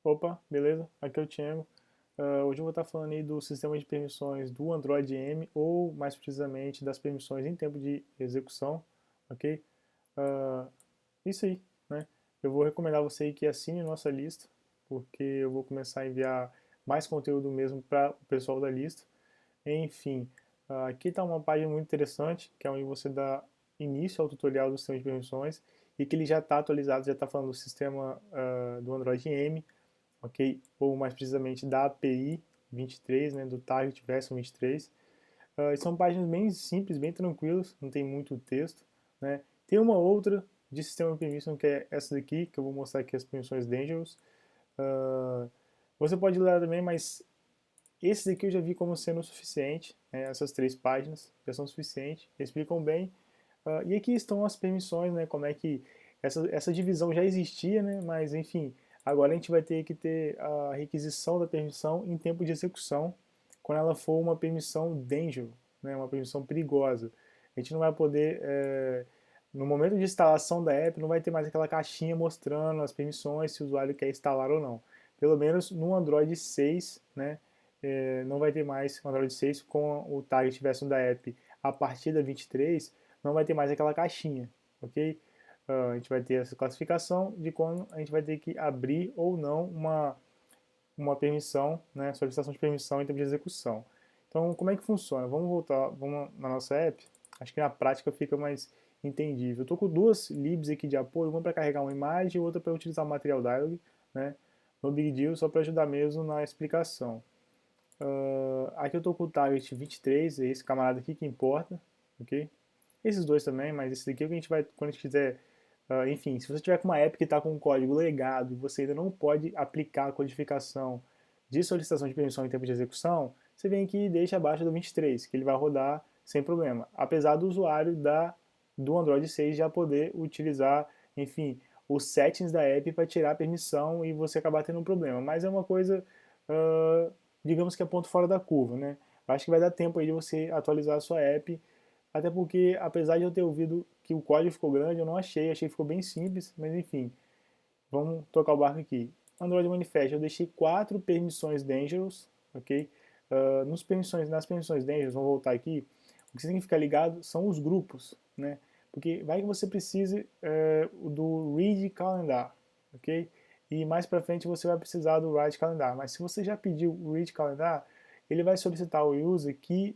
Opa, beleza? Aqui é o Thiago. Hoje eu vou estar falando aí do sistema de permissões do Android M, ou mais precisamente das permissões em tempo de execução, ok? Ah, Isso aí, né? Eu vou recomendar você aí que assine nossa lista, porque eu vou começar a enviar mais conteúdo mesmo para o pessoal da lista. Enfim, aqui está uma página muito interessante, que é onde você dá início ao tutorial do sistema de permissões, e que ele já está atualizado, já está falando do sistema do Android M, ok? Ou mais precisamente da API 23, né, do Target Version 23. São páginas bem simples, bem tranquilas, não tem muito texto, né? Tem uma outra de sistema de permission que é essa daqui, que eu vou mostrar aqui as permissões dangerous. Uh, Você pode ler também, mas esse daqui eu já vi como sendo o suficiente, né? Essas três páginas já são suficientes, explicam bem. E aqui estão as permissões, né? Como é que essa divisão já existia, né? Mas enfim, agora a gente vai ter que ter a requisição da permissão em tempo de execução, quando ela for uma permissão danger, né? Uma permissão perigosa. A gente não vai poder, no momento de instalação da app, não vai ter mais aquela caixinha mostrando as permissões, se o usuário quer instalar ou não. Pelo menos no Android 6, né? Não vai ter mais o Android 6 com o target version da app a partir da 23, não vai ter mais aquela caixinha, ok? A gente vai ter essa classificação de quando a gente vai ter que abrir ou não uma permissão, né, solicitação de permissão em termos de execução. Então, como é que funciona? Vamos voltar, vamos na nossa app. Acho que na prática fica mais entendível. Eu estou com duas libs aqui de apoio, uma para carregar uma imagem e outra para utilizar o material dialog, né? No Big Deal, só para ajudar mesmo na explicação. Aqui eu estou com o target 23, é esse camarada aqui que importa, ok? Esses dois também, mas esse daqui é o que a gente vai, quando a gente quiser, enfim, se você tiver com uma app que está com um código legado e você ainda não pode aplicar a codificação de solicitação de permissão em tempo de execução, você vem aqui e deixa abaixo do 23, que ele vai rodar sem problema. Apesar do usuário do Android 6 já poder utilizar, enfim, os settings da app para tirar a permissão e você acabar tendo um problema. Mas é uma coisa, digamos que é ponto fora da curva, né? Eu acho que vai dar tempo aí de você atualizar a sua app, até porque, apesar de eu ter ouvido que o código ficou grande, eu não achei que ficou bem simples, mas enfim, vamos tocar o barco aqui. Android Manifest, eu deixei 4 permissões dangerous, ok? Nas permissões dangerous, vamos voltar aqui, o que você tem que ficar ligado são os grupos, né? Porque vai que você precise do read calendar, ok? E mais para frente você vai precisar do write calendar, mas se você já pediu o read calendar, ele vai solicitar ao user que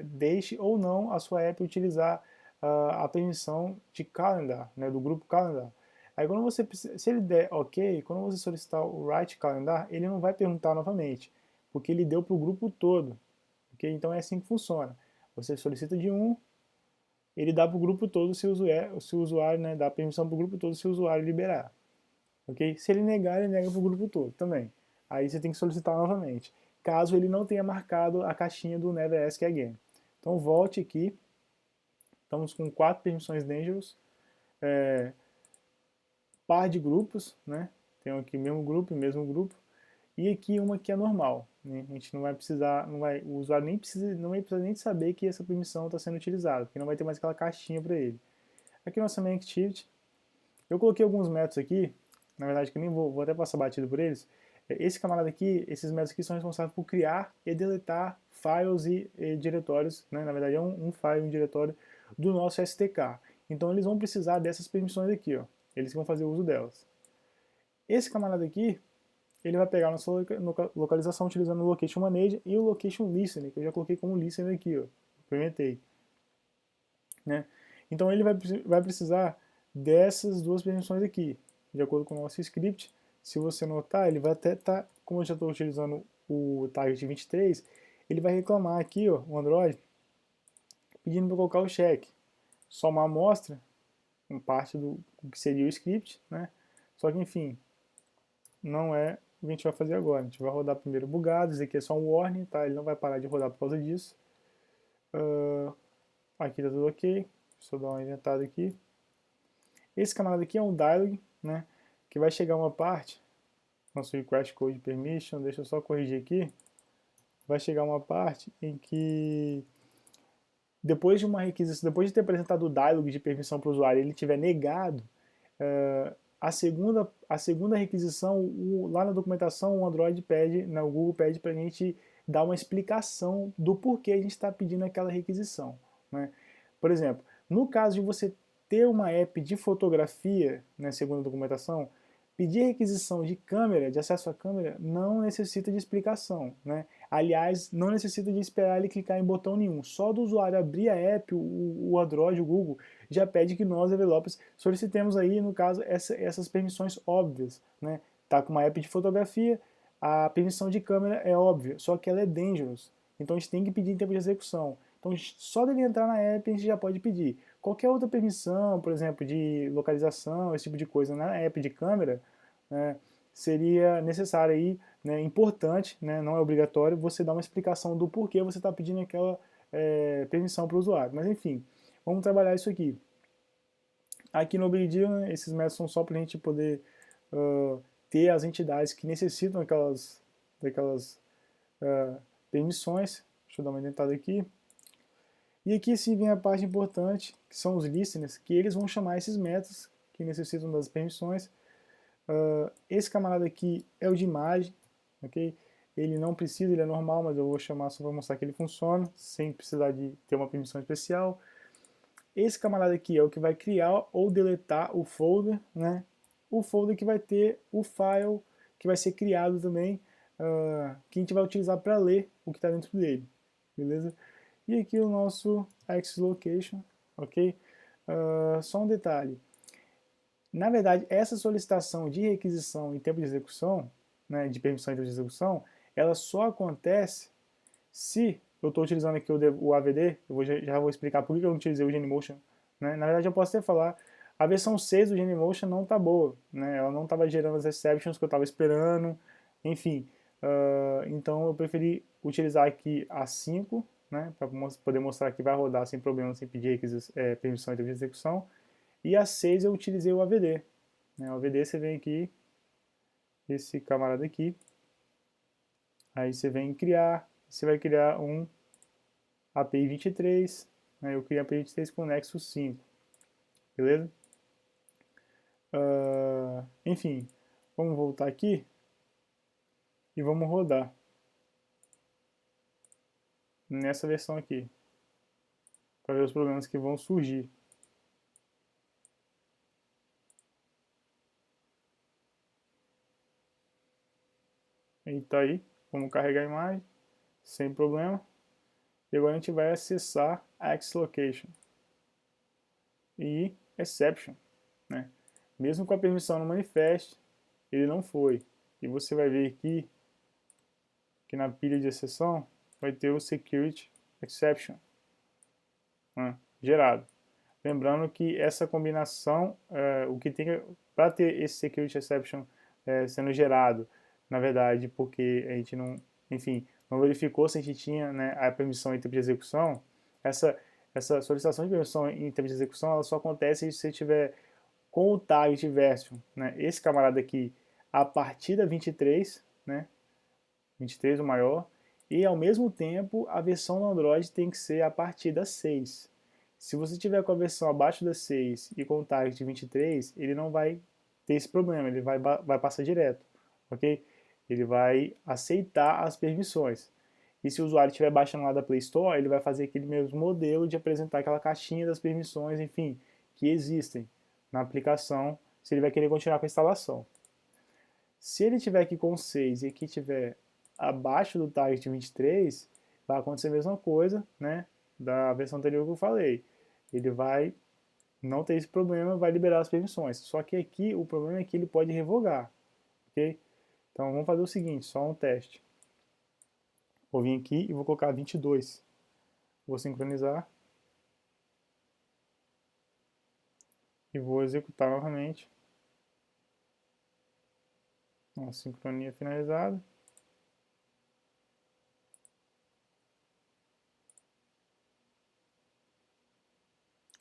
deixe ou não a sua app utilizar a permissão de calendar, né, do grupo calendar. Aí quando você, se ele der OK, quando você solicitar o write calendar, ele não vai perguntar novamente, porque ele deu para o grupo todo. Okay? Então é assim que funciona. Você solicita de um, ele dá para o grupo todo se o usuário, né, dá permissão para o grupo todo se o usuário liberar. Okay? Se ele negar, ele nega para o grupo todo também. Aí você tem que solicitar novamente, caso ele não tenha marcado a caixinha do Never Ask Again. Então volte aqui, estamos com 4 permissões dangerous, par de grupos, né? Tem aqui mesmo grupo, e aqui uma que é normal, né? A gente não vai precisar, o usuário não vai precisar nem saber que essa permissão está sendo utilizada, porque não vai ter mais aquela caixinha para ele. Aqui nossa main activity, eu coloquei alguns métodos aqui, na verdade que eu nem vou até passar batido por eles. Esse camarada aqui, esses métodos aqui são responsáveis por criar e deletar files e diretórios, né? Na verdade é um file e um diretório do nosso SDK. Então eles vão precisar dessas permissões aqui, ó. Eles vão fazer uso delas. Esse camarada aqui, ele vai pegar a nossa localização utilizando o Location Manager e o Location Listener, que eu já coloquei como Listener aqui, ó. Implementei, né? Então ele vai precisar dessas duas permissões aqui, de acordo com o nosso script. Se você notar, ele vai até estar, como eu já estou utilizando o target 23, ele vai reclamar aqui, ó, o Android, pedindo para colocar o check. Só uma amostra, uma parte do que seria o script, né? Só que, enfim, não é o que a gente vai fazer agora. A gente vai rodar primeiro bugado, isso aqui é só um warning, tá? Ele não vai parar de rodar por causa disso. Aqui tá tudo ok. Deixa eu dar uma inventada aqui. Esse camarada aqui é um dialog, né? Que vai chegar uma parte, nosso request code permission, deixa eu só corrigir aqui. Vai chegar uma parte em que depois de ter apresentado o dialog de permissão para o usuário, ele tiver negado, a segunda requisição, lá na documentação, o Android pede, o Google pede para a gente dar uma explicação do porquê a gente está pedindo aquela requisição, né? Por exemplo, no caso de você ter uma app de fotografia, né, segundo a documentação, pedir requisição de câmera, de acesso à câmera, não necessita de explicação, né? Aliás, não necessita de esperar ele clicar em botão nenhum. Só do usuário abrir a app, o Android, o Google, já pede que nós, developers, solicitemos aí, no caso, essas permissões óbvias, né? Tá com uma app de fotografia, a permissão de câmera é óbvia, só que ela é dangerous. Então a gente tem que pedir em tempo de execução. Então só dele entrar na app a gente já pode pedir. Qualquer outra permissão, por exemplo, de localização, esse tipo de coisa na app de câmera, né, seria necessário aí, né, importante, né, não é obrigatório, você dar uma explicação do porquê você está pedindo aquela permissão para o usuário. Mas enfim, vamos trabalhar isso aqui. Aqui no Obsidian, né, esses métodos são só para a gente poder ter as entidades que necessitam daquelas permissões. Deixa eu dar uma indentada aqui. E aqui sim vem a parte importante, que são os listeners, que eles vão chamar esses métodos que necessitam das permissões. Esse camarada aqui é o de imagem, ok? Ele não precisa, ele é normal, mas eu vou chamar só para mostrar que ele funciona, sem precisar de ter uma permissão especial. Esse camarada aqui é o que vai criar ou deletar o folder, né? O folder que vai ter o file que vai ser criado também, que a gente vai utilizar para ler o que está dentro dele, beleza? E aqui o nosso Access Location, ok? Só um detalhe. Na verdade, essa solicitação de requisição em tempo de execução, né, de permissão em tempo de execução, ela só acontece se eu estou utilizando aqui o AVD, já vou explicar por que eu não utilizei o Genymotion. Né? Na verdade, eu posso até falar, a versão 6 do Genymotion não está boa, né? Ela não estava gerando as exceptions que eu estava esperando, enfim. Então eu preferi utilizar aqui a 5, né, para poder mostrar que vai rodar sem problema, sem pedir permissão em tempo de execução. E a 6 eu utilizei o AVD. Né? O AVD você vem aqui, esse camarada aqui, aí você vem criar, você vai criar um API 23, né? Eu criei a API 23 com o Nexus 5, beleza? Enfim, vamos voltar aqui e vamos rodar nessa versão aqui, para ver os problemas que vão surgir. E tá aí, vamos carregar a imagem, sem problema. E agora a gente vai acessar a Access Location e Exception, né? Mesmo com a permissão no manifest, ele não foi. E você vai ver aqui que na pilha de exceção vai ter o Security Exception, né, gerado. Lembrando que essa combinação, o que tem para ter esse Security Exception sendo gerado, na verdade, porque a gente não, enfim, não verificou se a gente tinha, né, a permissão em tempo de execução, essa solicitação de permissão em tempo de execução ela só acontece se você tiver com o target version, né, esse camarada aqui, a partir da 23, né, 23 o maior, e ao mesmo tempo a versão do Android tem que ser a partir da 6. Se você tiver com a versão abaixo da 6 e com o target 23, ele não vai ter esse problema, ele vai passar direto, ok? Ele vai aceitar as permissões. E se o usuário estiver baixando lá da Play Store, ele vai fazer aquele mesmo modelo de apresentar aquela caixinha das permissões, enfim, que existem na aplicação, se ele vai querer continuar com a instalação. Se ele tiver aqui com 6 e aqui tiver abaixo do target 23, vai acontecer a mesma coisa, né, da versão anterior que eu falei. Ele vai não ter esse problema, vai liberar as permissões. Só que aqui o problema é que ele pode revogar, ok? Então vamos fazer o seguinte, só um teste. Vou vir aqui e vou colocar 22. Vou sincronizar. E vou executar novamente. A sincronia finalizada.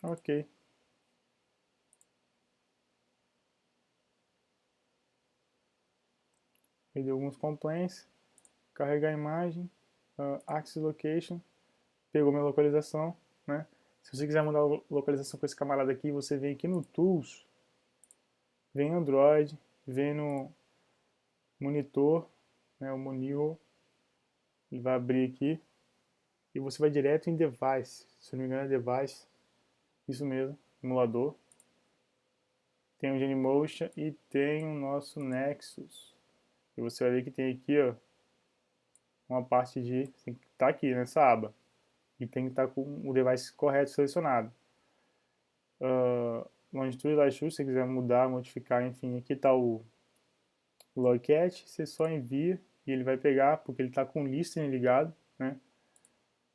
Ok. Ele deu alguns complaints. Carregar a imagem. Access Location. Pegou minha localização, né? Se você quiser mudar a localização com esse camarada aqui, você vem aqui no Tools, vem Android, vem no monitor, né, o Moniro, ele vai abrir aqui, e você vai direto em Device, se não me engano é Device, isso mesmo, emulador. Tem o Genymotion e tem o nosso Nexus. E você vai ver que tem aqui, ó, uma parte de, tem que estar aqui nessa aba. E tem que estar com o device correto selecionado. Longitude e latitude, se você quiser mudar, modificar, enfim, aqui está o logcat, você só envia e ele vai pegar, porque ele está com o listening ligado, né?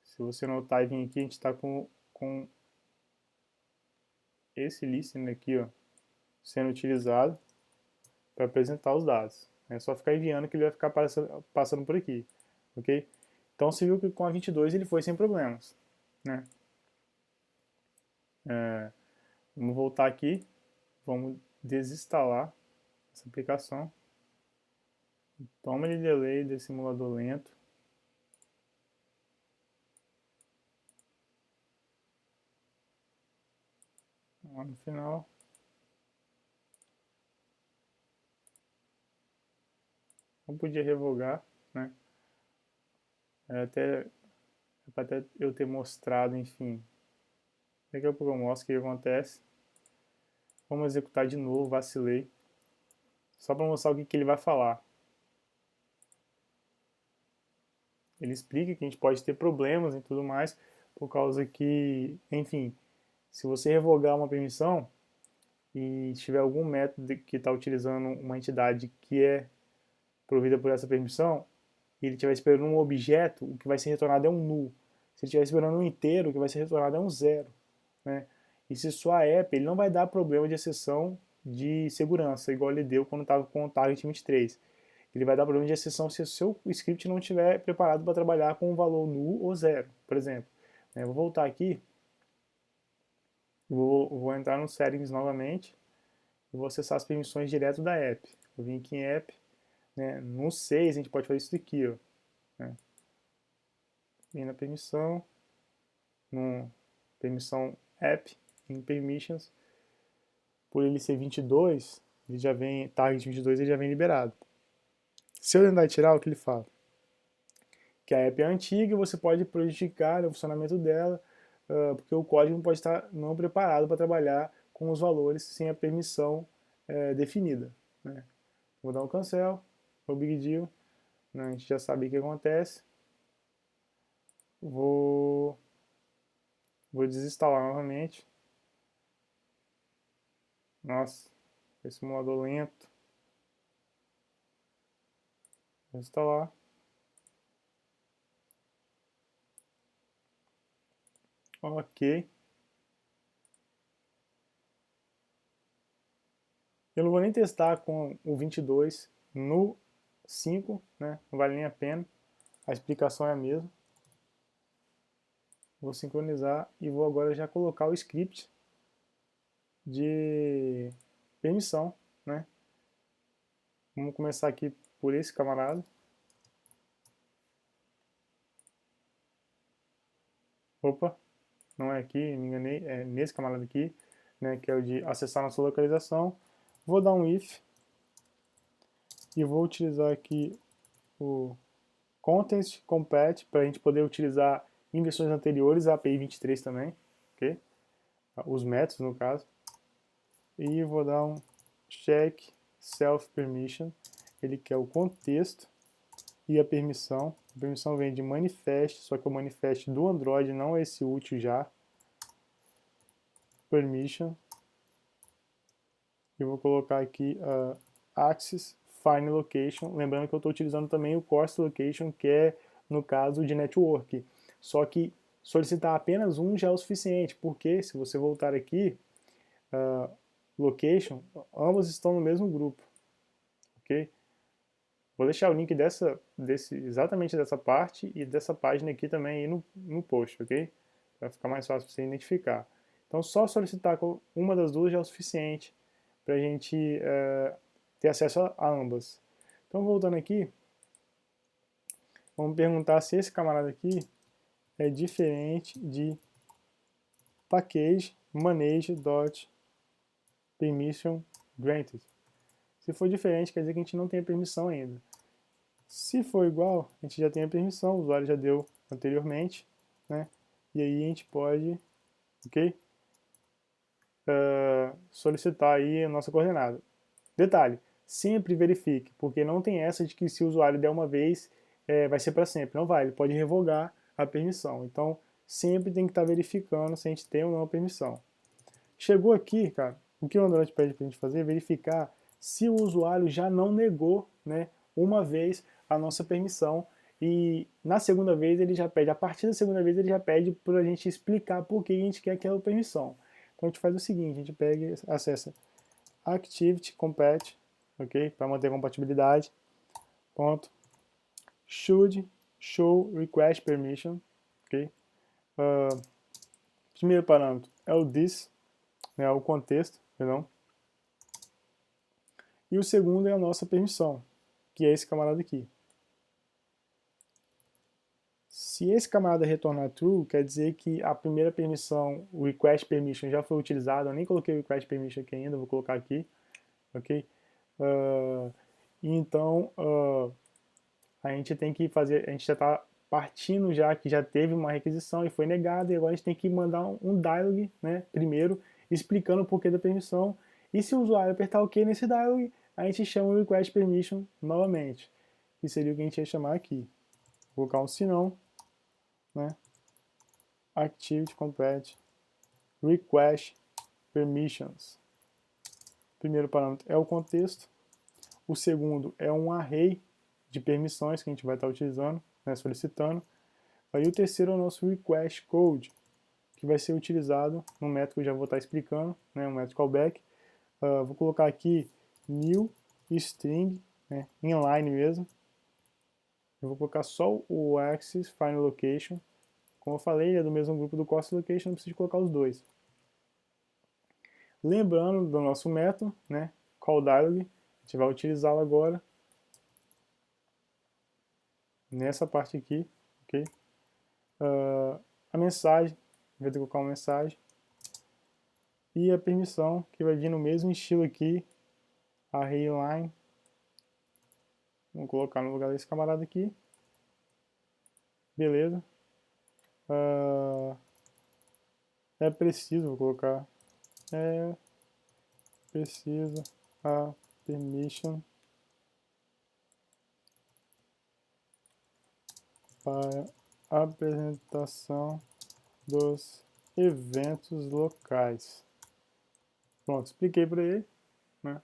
Se você notar e vir aqui, a gente está com esse listening aqui, ó, sendo utilizado para apresentar os dados. É só ficar enviando que ele vai ficar passando por aqui, ok? Então você viu que com a 22 ele foi sem problemas, né? Vamos voltar aqui, vamos desinstalar essa aplicação. Toma de delay desse simulador lento. Lá no final. Não podia revogar, né? É para até eu ter mostrado, enfim. Daqui a pouco eu mostro o que acontece. Vamos executar de novo, vacilei. Só para mostrar o que ele vai falar. Ele explica que a gente pode ter problemas e tudo mais, por causa que, enfim, se você revogar uma permissão e tiver algum método que está utilizando uma entidade que é provida por essa permissão, e ele estiver esperando um objeto, o que vai ser retornado é um null. Se ele estiver esperando um inteiro, o que vai ser retornado é um zero, né? E se sua app, ele não vai dar problema de exceção de segurança, igual ele deu quando estava com o Target 23. Ele vai dar problema de exceção se o seu script não estiver preparado para trabalhar com um valor null ou zero, por exemplo. Eu vou voltar aqui, vou entrar no Settings novamente, e vou acessar as permissões direto da app. Eu vim aqui em App, né? No 6 a gente pode fazer isso daqui, ó, né? Vem na permissão, no permissão app, em permissions, por ele ser 22, ele já vem, target 22, ele já vem liberado. Se eu tentar tirar, o que ele fala? Que a app é antiga e você pode prejudicar o funcionamento dela, porque o código pode estar não preparado para trabalhar com os valores sem a permissão definida, né? Vou dar um cancel, no big deal, né? A gente já sabe o que acontece. Vou desinstalar novamente. Nossa, esse simulador lento. Vou instalar. Ok. Eu não vou nem testar com o 22 no 5, né? Não vale nem a pena. A explicação é a mesma. Vou sincronizar e vou agora já colocar o script de permissão, né? Vamos começar aqui por esse camarada. Opa, não é aqui, me enganei, é nesse camarada aqui, né, que é o de acessar nossa localização. Vou dar um if e vou utilizar aqui o context complet para a gente poder utilizar em versões anteriores a API 23 também, ok? Os métodos no caso. E vou dar um check self permission, ele quer o contexto e a permissão. A permissão vem de manifest, só que o manifest do Android não é esse útil já. Permission. E vou colocar aqui access find location, lembrando que eu estou utilizando também o cost location, que é no caso de network. Só que solicitar apenas um já é o suficiente, porque se você voltar aqui, location, ambos estão no mesmo grupo, ok? Vou deixar o link exatamente dessa parte e dessa página aqui também aí no post, ok? Vai ficar mais fácil para você identificar. Então só solicitar uma das duas já é o suficiente para a gente ter acesso a ambas. Então voltando aqui, vamos perguntar se esse camarada aqui é diferente de package manage.permission granted. Se for diferente, quer dizer que a gente não tem a permissão ainda. Se for igual, a gente já tem a permissão, o usuário já deu anteriormente, né? E aí a gente pode, ok? Solicitar aí a nossa coordenada. Detalhe, sempre verifique, porque não tem essa de que se o usuário der uma vez, vai ser para sempre. Não vai, ele pode revogar a permissão. Então, sempre tem que estar verificando se a gente tem ou não a permissão. Chegou aqui, cara, o que o Android pede para a gente fazer é verificar se o usuário já não negou, né, uma vez a nossa permissão, e na segunda vez ele já pede, a partir da segunda vez ele já pede para a gente explicar por que a gente quer aquela permissão. Então a gente faz o seguinte, a gente pega, acessa activity compat, ok, para manter a compatibilidade, ponto, should show request permission, ok, primeiro parâmetro é o this, né, o contexto, perdão, e o segundo é a nossa permissão, que é esse camarada aqui. Se esse camarada retornar true, quer dizer que a primeira permissão, o request permission, já foi utilizado. Eu nem coloquei o request permission aqui ainda, vou colocar aqui, ok? Então, a gente tem que fazer, a gente já está partindo já que já teve uma requisição e foi negada, e agora a gente tem que mandar um dialog, né, primeiro, explicando o porquê da permissão, e se o usuário apertar OK nesse dialog, a gente chama o request permission novamente, que seria o que a gente ia chamar aqui. Vou colocar um senão, né, activity compat request permissions. Primeiro parâmetro é o contexto, o segundo é um array de permissões que a gente vai estar utilizando, né, solicitando. Aí o terceiro é o nosso request code, que vai ser utilizado no método que eu já vou estar explicando, né, um método callback. Vou colocar aqui new string, né, inline mesmo. Eu vou colocar só o axis final location. Como eu falei, é do mesmo grupo do cost location, não preciso colocar os dois. Lembrando do nosso método, né, callDialog, a gente vai utilizá-lo agora nessa parte aqui, ok? A mensagem, vai ter que colocar uma mensagem, e a permissão, que vai vir no mesmo estilo aqui, arrayLine, vamos colocar no lugar desse camarada aqui, beleza? É preciso, vou colocar, é preciso a permission para apresentação dos eventos locais. Pronto, expliquei para ele, né?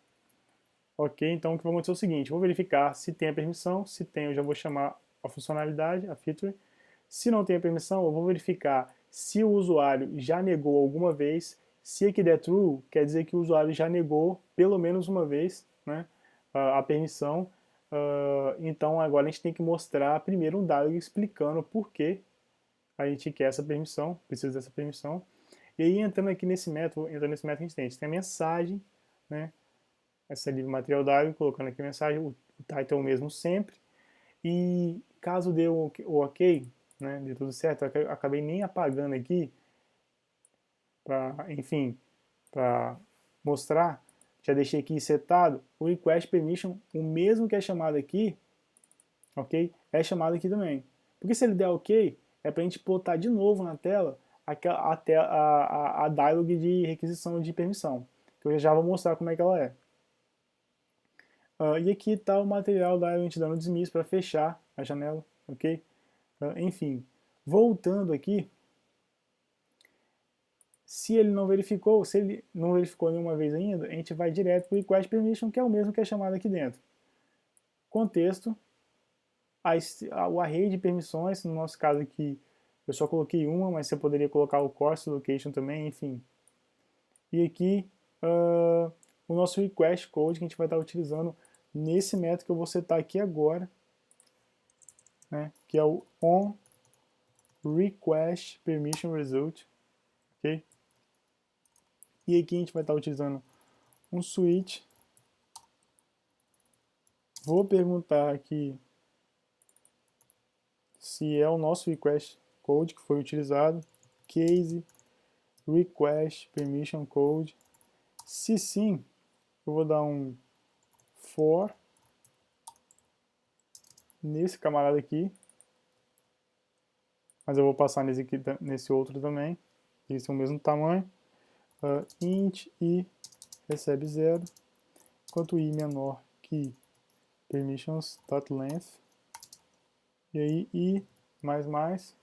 Ok, então o que vai acontecer é o seguinte, vou verificar se tem a permissão, se tem eu já vou chamar a funcionalidade, a feature. Se não tem a permissão, eu vou verificar se o usuário já negou alguma vez. Se aqui der true, quer dizer que o usuário já negou pelo menos uma vez, né, a permissão. Então agora a gente tem que mostrar primeiro um dialog explicando por que a gente quer essa permissão, precisa dessa permissão. E aí entrando aqui nesse método, a gente tem a mensagem, né, essa livre material dialog, colocando aqui a mensagem, o title mesmo sempre. E caso dê o ok, né, de tudo certo, eu acabei nem apagando aqui, enfim, para mostrar, já deixei aqui setado, o request permission, o mesmo que é chamado aqui, ok, é chamado aqui também. Porque se ele der ok, é para a gente botar de novo na tela a dialog de requisição de permissão, que eu já vou mostrar como é que ela é. E aqui está o material da gente dando dismiss para fechar a janela, ok? Enfim, voltando aqui, se ele não verificou nenhuma vez ainda, a gente vai direto para o request permission, que é o mesmo que é chamado aqui dentro. Contexto, o array de permissões, no nosso caso aqui, eu só coloquei uma, mas você poderia colocar o course location também, enfim. E aqui, o nosso request code que a gente vai estar utilizando nesse método que eu vou setar aqui agora, né, que é o onRequestPermissionResult, ok? E aqui a gente vai estar utilizando um switch. Vou perguntar aqui se é o nosso request code que foi utilizado, case request permission code. Se sim, eu vou dar um for nesse camarada aqui, mas eu vou passar nesse, aqui, nesse outro também, eles são o mesmo tamanho, int i recebe 0, enquanto i menor que permissions.length, e aí i mais,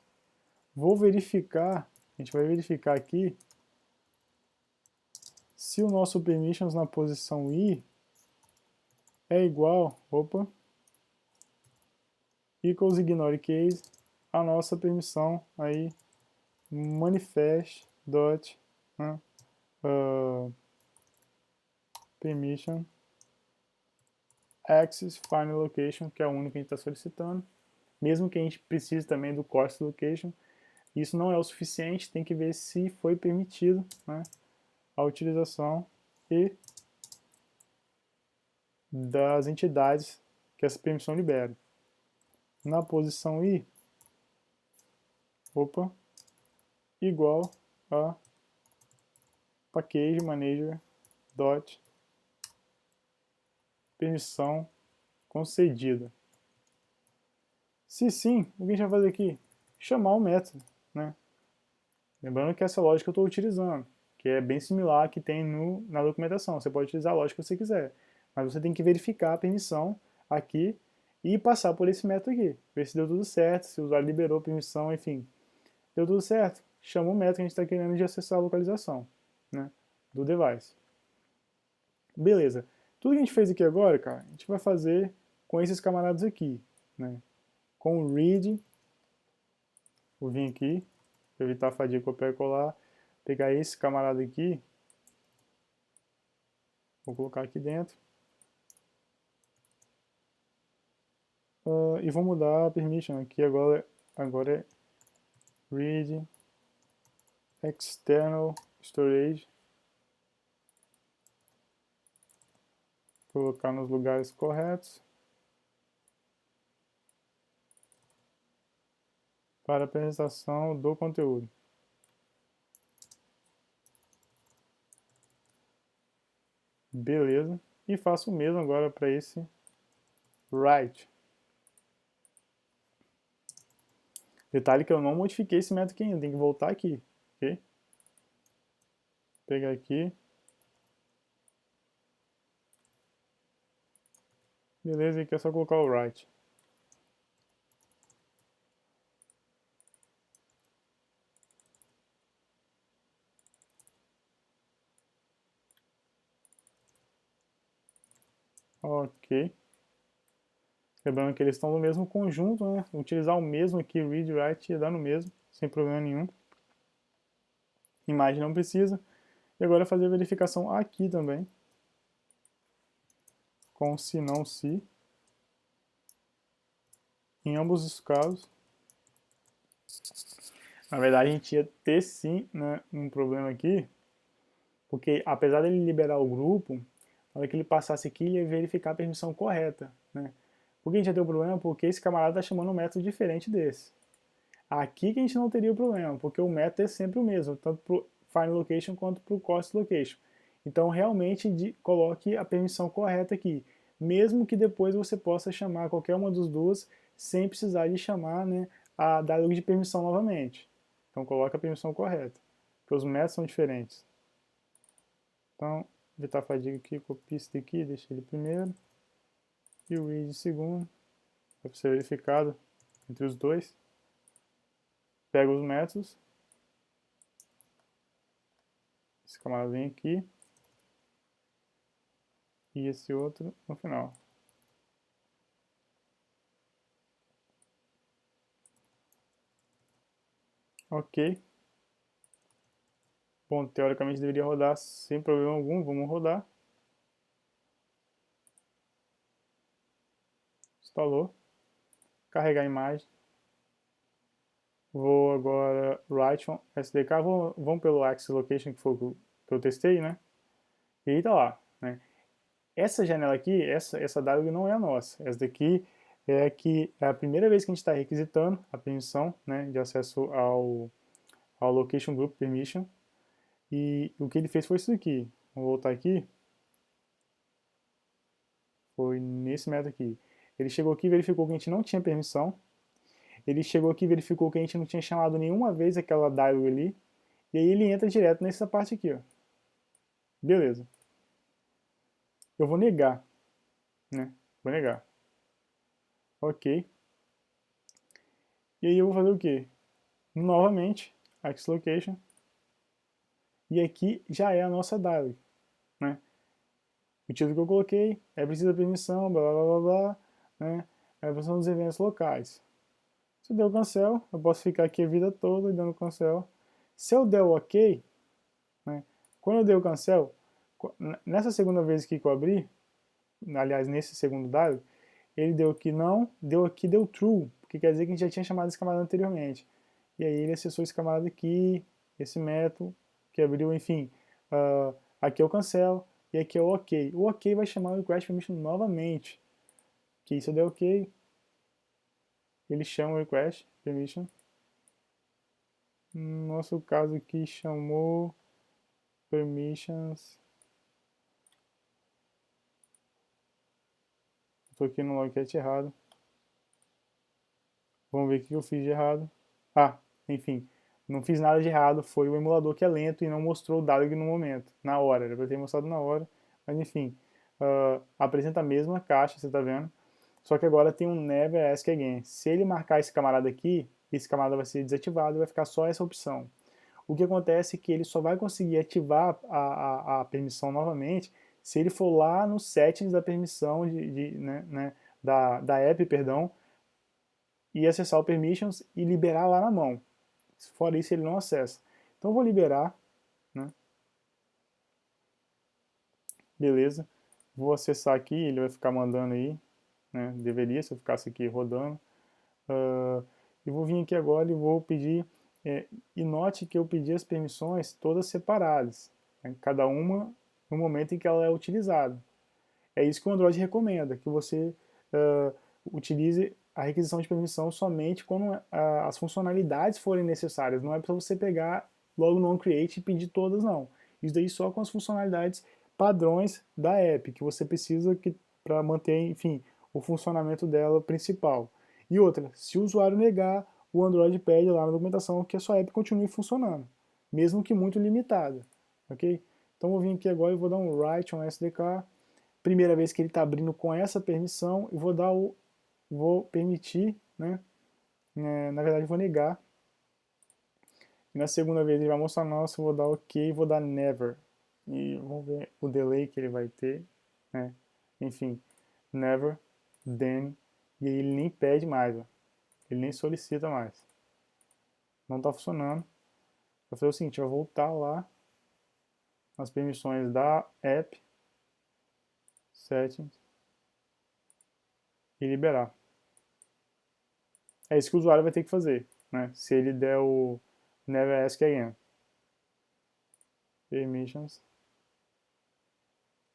vou verificar, a gente vai verificar aqui, se o nosso permissions na posição i é igual, equals ignore case, a nossa permissão aí manifest dot permission access final location, que é a única que a gente está solicitando, mesmo que a gente precise também do cost location. Isso não é o suficiente, tem que ver se foi permitido, né, a utilização e das entidades que essa permissão libera. Na posição i, igual a package manager dot permissão concedida. Se sim, o que a gente vai fazer aqui? Chamar o método, né? Lembrando que essa lógica eu estou utilizando, que é bem similar à que tem na documentação. Você pode utilizar a lógica que você quiser, mas você tem que verificar a permissão aqui e passar por esse método aqui, ver se deu tudo certo, se o usuário liberou a permissão, enfim. Deu tudo certo? Chama o método que a gente está querendo de acessar a localização, né, do device. Beleza. Tudo que a gente fez aqui agora, cara, a gente vai fazer com esses camaradas aqui, né? Com o read, vou vir aqui, evitar a fadiga, copiar e colar, pegar esse camarada aqui, vou colocar aqui dentro, e vou mudar a permission aqui, agora é read external storage, colocar nos lugares corretos, para a apresentação do conteúdo. Beleza. E faço o mesmo agora para esse write. Detalhe que eu não modifiquei esse método aqui ainda, tem que voltar aqui, ok? Pegar aqui. Beleza, e aqui é só colocar o write. Ok. Lembrando que eles estão no mesmo conjunto, né? Utilizar o mesmo aqui, read, write, ia dar no mesmo, sem problema nenhum. Imagem não precisa. E agora fazer a verificação aqui também. Com se não se. Em ambos os casos. Na verdade, a gente ia ter sim, né, um problema aqui. Porque apesar dele liberar o grupo, na hora que ele passasse aqui, ele ia verificar a permissão correta, né? Por que a gente ia ter um problema? Porque esse camarada está chamando um método diferente desse. Aqui que a gente não teria o problema, porque o método é sempre o mesmo, tanto para o find location quanto para o cost location. Então, realmente, coloque a permissão correta aqui, mesmo que depois você possa chamar qualquer uma das duas, sem precisar de chamar, né, a dialog de permissão novamente. Então, coloque a permissão correta, porque os métodos são diferentes. Então, evitar a fadiga aqui, copia esse daqui, deixa ele primeiro, e o read segundo, para ser verificado entre os dois. Pega os métodos, esse camarada vem aqui, e esse outro no final. Ok. Bom, teoricamente deveria rodar sem problema algum, vamos rodar. Instalou. Carregar a imagem. Vou agora write on SDK, vamos pelo Access Location, que foi o que eu testei, né? E aí tá lá, né? Essa janela aqui, essa dialog não é a nossa. Essa daqui é a primeira vez que a gente está requisitando a permissão, né, de acesso ao Location Group Permission. E o que ele fez foi isso aqui. Vou voltar aqui. Foi nesse método aqui. Ele chegou aqui e verificou que a gente não tinha permissão. Ele chegou aqui e verificou que a gente não tinha chamado nenhuma vez aquela dialog ali. E aí ele entra direto nessa parte aqui, ó. Beleza. Eu vou negar, né? Vou negar. Ok. E aí eu vou fazer o quê? Novamente, xLocation. E aqui já é a nossa dialog, né? O título que eu coloquei é precisa permissão, blá blá blá blá, né? A versão dos eventos locais. Se eu der o cancel, eu posso ficar aqui a vida toda dando cancel. Se eu der o ok, né? Quando eu der o cancel, nessa segunda vez que eu abri, aliás, nesse segundo dado, ele deu que não, deu aqui, deu true, porque quer dizer que a gente já tinha chamado esse camarada anteriormente. E aí ele acessou esse camarada aqui, esse método, que abriu, enfim, aqui é o cancel, e aqui é o ok. O ok vai chamar o request permission novamente, que se eu der ok, ele chama o request permission. No nosso caso aqui chamou permissions. Estou aqui no logcat errado. Vamos ver o que eu fiz de errado. Ah, enfim, não fiz nada de errado, foi o emulador que é lento e não mostrou o dado no momento, na hora, era para ter mostrado na hora, mas enfim, apresenta a mesma caixa, você está vendo, só que agora tem um Never Ask Again. Se ele marcar esse camarada aqui, esse camarada vai ser desativado e vai ficar só essa opção. O que acontece é que ele só vai conseguir ativar a permissão novamente se ele for lá nos settings da permissão da app, perdão, e acessar o permissions e liberar lá na mão. Fora isso, ele não acessa. Então eu vou liberar, né? Beleza. Vou acessar aqui, ele vai ficar mandando aí, né? Deveria, se eu ficasse aqui rodando. E vou vir aqui agora e vou pedir, e note que eu pedi as permissões todas separadas, né? Cada uma no momento em que ela é utilizada. É isso que o Android recomenda, que você utilize a requisição de permissão somente quando as funcionalidades forem necessárias. Não é para você pegar logo no onCreate e pedir todas, não. Isso daí só com as funcionalidades padrões da app, que você precisa para manter, enfim, o funcionamento dela principal. E outra, se o usuário negar, o Android pede lá na documentação que a sua app continue funcionando, mesmo que muito limitada, ok? Então vou vir aqui agora e vou dar um write on SDK. Primeira vez que ele está abrindo com essa permissão, eu vou permitir, né? Na verdade, eu vou negar. E na segunda vez ele vai mostrar nossa, eu vou dar OK, vou dar never. E vamos ver o delay que ele vai ter, né? Enfim, never, then, e aí ele nem pede mais, ó. Ele nem solicita mais. Não está funcionando. Vou fazer o seguinte, eu vou voltar lá nas permissões da app, settings, e liberar. É isso que o usuário vai ter que fazer, né? Se ele der o Never Ask Again. Permissions.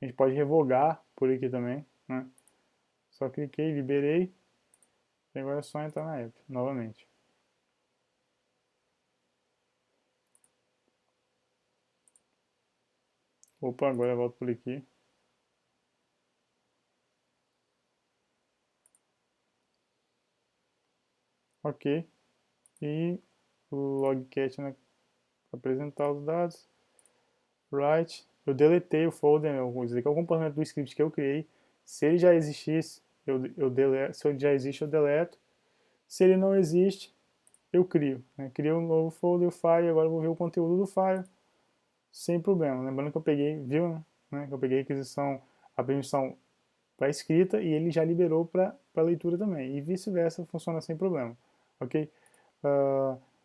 A gente pode revogar por aqui também, né? Só cliquei, liberei. E agora é só entrar na app novamente. Opa, agora eu volto por aqui. Ok. E o logcat, né? Apresentar os dados. Write. Eu deletei o folder, né? Vou dizer que é o componente do script que eu criei. Se ele já existisse, eu deleto. Se ele já existe, eu deleto. Se ele não existe, eu crio. Né? Crio um novo folder, file. Agora eu vou ver o conteúdo do file sem problema. Lembrando que eu peguei, viu? Né? Que eu peguei a permissão para escrita e ele já liberou para leitura também. E vice-versa, funciona sem problema. Ok?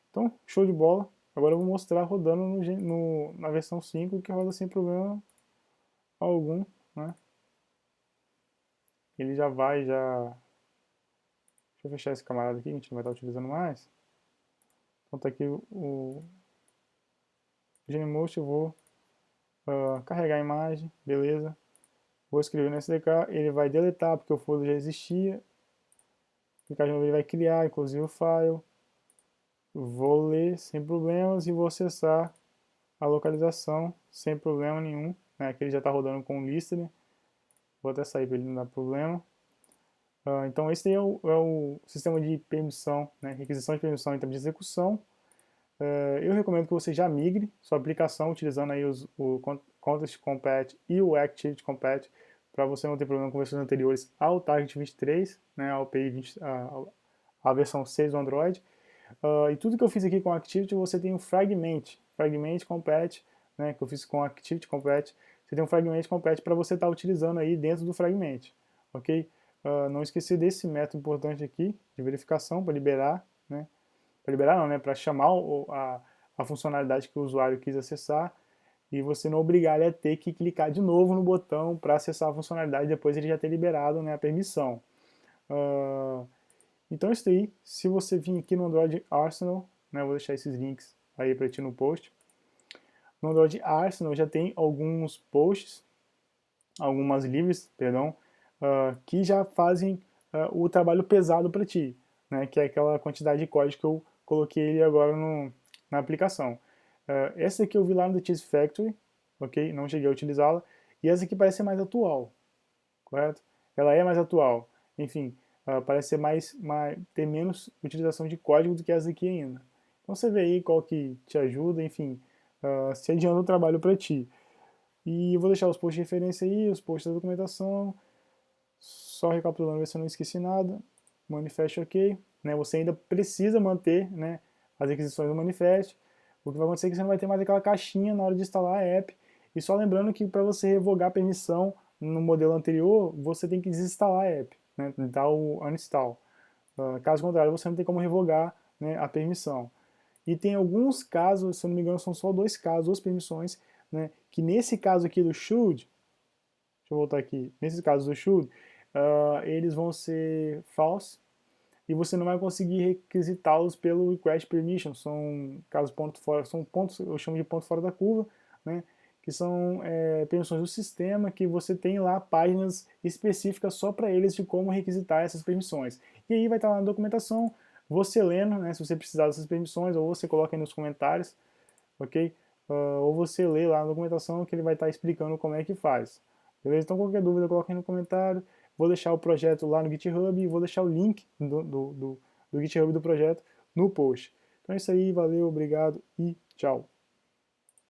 Então, show de bola. Agora eu vou mostrar rodando na versão 5 que roda sem problema algum. Né? Ele já vai, já... Deixa eu fechar esse camarada aqui, que a gente não vai estar utilizando mais. Então tá aqui o Genemotion, eu vou carregar a imagem, beleza. Vou escrever no SDK, ele vai deletar porque o folder já existia. Clicar de novo, ele vai criar, inclusive o file. Vou ler sem problemas e vou acessar a localização sem problema nenhum. Né? Aqui ele já está rodando com o listener. Vou até sair para ele não dar problema. Então esse aí é o sistema de permissão, né, requisição de permissão em termos de execução. Eu recomendo que você já migre sua aplicação utilizando aí o Context Compat e o Activity Compat para você não ter problema com versões anteriores ao Target 23, né, ao API 20, a versão 6 do Android. E tudo que eu fiz aqui com Activity, você tem um Fragment Compat, né, que eu fiz com Activity Compat. Você tem um Fragment Compat para você estar utilizando aí dentro do Fragment, ok? Não esquecer desse método importante aqui de verificação para liberar, né? Para liberar não, né? Para chamar a funcionalidade que o usuário quis acessar e você não obrigar ele a ter que clicar de novo no botão para acessar a funcionalidade depois ele já ter liberado, né, a permissão. Então isso aí, se você vir aqui no Android Arsenal, né, eu vou deixar esses links aí para ti no post. No Android Arsenal já tem alguns posts, algumas livres, perdão, que já fazem o trabalho pesado para ti, né, que é aquela quantidade de código que eu coloquei agora na aplicação. Essa aqui eu vi lá no The Cheese Factory, ok? Não cheguei a utilizá-la. E essa aqui parece ser mais atual, correto? Ela é mais atual. Enfim, parece ser ter menos utilização de código do que essa aqui ainda. Então você vê aí qual que te ajuda, enfim, se adianta o trabalho para ti. E eu vou deixar os posts de referência aí, os posts da documentação. Só recapitulando, ver se eu não esqueci nada. Manifest ok. Né, você ainda precisa manter, né, as requisições do manifest. O que vai acontecer é que você não vai ter mais aquela caixinha na hora de instalar a app. E só lembrando que para você revogar a permissão no modelo anterior, você tem que desinstalar a app, né, dar o uninstall. Caso contrário, você não tem como revogar, né, a permissão. E tem alguns casos, se eu não me engano, são só 2 casos, 2 permissões, né, que nesse caso aqui do should, deixa eu voltar aqui, nesses casos do should, eles vão ser false e você não vai conseguir requisitá-los pelo request permission. São casos ponto fora, são pontos, eu chamo de ponto fora da curva, né? Que são permissões do sistema que você tem lá páginas específicas só para eles de como requisitar essas permissões. E aí vai estar lá na documentação, você lendo, né? Se você precisar dessas permissões, ou você coloca aí nos comentários, ok? Ou você lê lá na documentação que ele vai estar explicando como é que faz. Beleza? Então qualquer dúvida coloque aí no comentário. Vou deixar o projeto lá no GitHub e vou deixar o link do GitHub do projeto no post. Então é isso aí, valeu, obrigado e tchau.